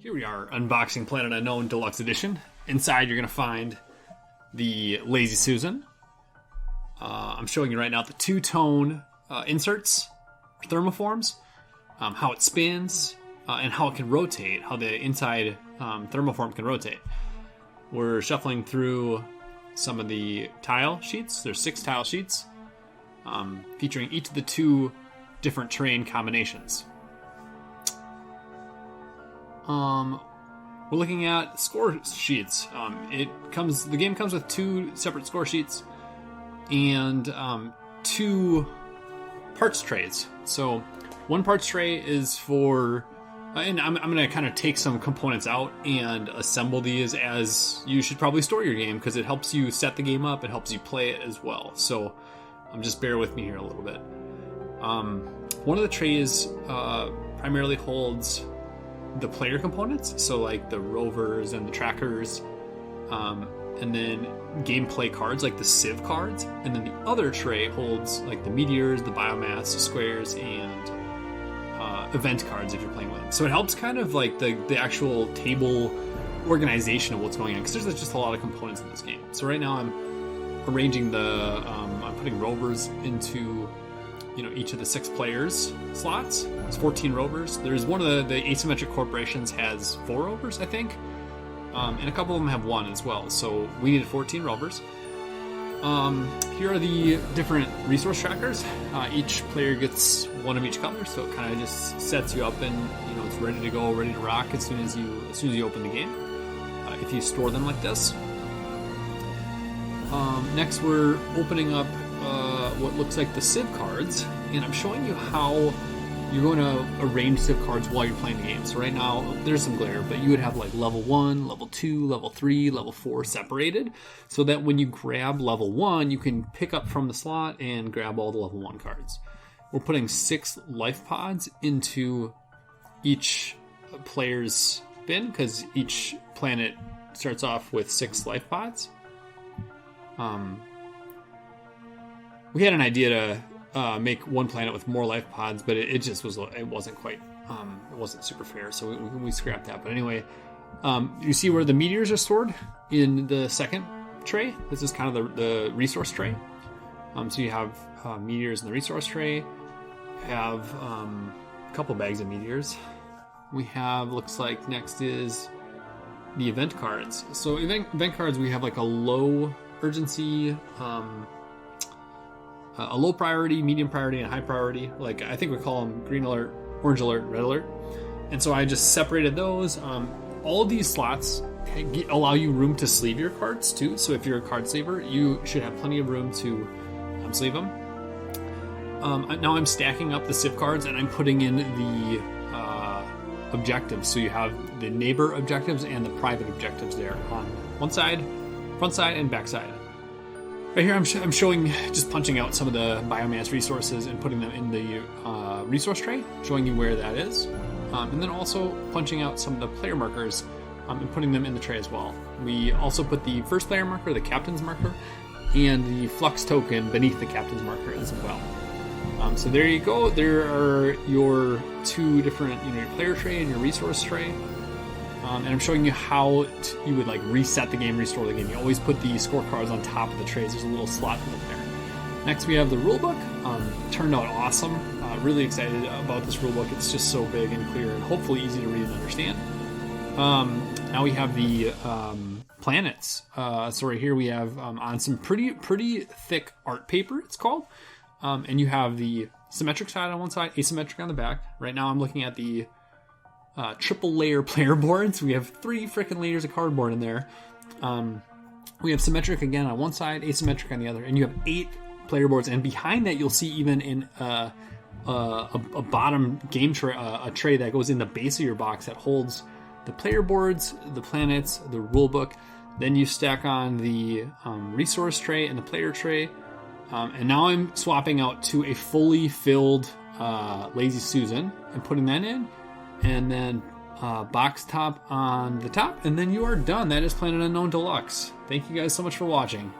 Here we are, unboxing Planet Unknown Deluxe Edition. Inside you're going to find the Lazy Susan. I'm showing you right now the two-tone inserts, thermoforms, how it spins, and how it can rotate, how the inside thermoform can rotate. We're shuffling through some of the tile sheets. There's 6 tile sheets featuring each of the 2 different terrain combinations. We're looking at score sheets. The game comes with 2 separate score sheets and 2 parts trays. So one parts tray is for, and I'm going to kind of take some components out and assemble these as you should probably store your game, because it helps you set the game up, it helps you play it as well. So just bear with me here a little bit. One of the trays primarily holds the player components, so like the rovers and the trackers, and then gameplay cards like the Sieve Cards, and then the other tray holds like the meteors, the biomass, squares, and event cards if you're playing with them. So it helps kind of like the actual table organization of what's going on, because there's just a lot of components in this game. So right now I'm arranging I'm putting rovers into each of the 6 players slots. It's 14 rovers. There's one of the asymmetric corporations has 4 rovers, I think, and a couple of them have 1 as well. So we needed 14 rovers. Here are the different resource trackers. Each player gets 1 of each color, so it kind of just sets you up, and it's ready to go, ready to rock as soon as you open the game. If you store them like this. Next, we're opening up what looks like the Sieve Cards, and I'm showing you how you're going to arrange Sieve Cards while you're playing the game. So right now there's some glare, but you would have like level 1, level 2, level 3, level 4 separated, so that when you grab level 1 you can pick up from the slot and grab all the level 1 cards. We're putting 6 life pods into each player's bin, because each planet starts off with 6 life pods. We had an idea to make one planet with more life pods, but it wasn't quite, it wasn't super fair, so we scrapped that. But anyway, you see where the meteors are stored in the second tray. This is kind of the resource tray. So you have meteors in the resource tray. We have a couple bags of meteors. We have, looks like next is the event cards. So event cards, we have like a low urgency, a low priority, medium priority, and high priority. Like, I think we call them green alert, orange alert, red alert. And so I just separated those. All of these slots allow you room to sleeve your cards too. So if you're a card sleever, you should have plenty of room to sleeve them. Now I'm stacking up the Sieve Cards, and I'm putting in the objectives. So you have the neighbor objectives and the private objectives there on one side, front side, and back side. Right here, I'm showing, just punching out some of the biomass resources and putting them in the resource tray, showing you where that is. And then also punching out some of the player markers and putting them in the tray as well. We also put the first player marker, the captain's marker, and the flux token beneath the captain's marker as well. So there you go. There are your 2 different, your player tray and your resource tray. And I'm showing you how you would like reset the game, restore the game. You always put the scorecards on top of the trays. There's a little slot in there. Next, we have the rulebook. Turned out awesome. Really excited about this rulebook. It's just so big and clear and hopefully easy to read and understand. Now we have the planets. So right here we have on some pretty thick art paper, it's called. And you have the symmetric side on one side, asymmetric on the back. Right now I'm looking at the triple layer player boards. We have 3 freaking layers of cardboard in there. We have symmetric again on one side, asymmetric on the other, and you have 8 player boards. And behind that, you'll see even in a bottom game tray, a tray that goes in the base of your box that holds the player boards, the planets, the rule book. Then you stack on the resource tray and the player tray. And now I'm swapping out to a fully filled Lazy Susan and putting that in. And then box top on the top, and then you are done. That is Planet Unknown Deluxe. Thank you guys so much for watching.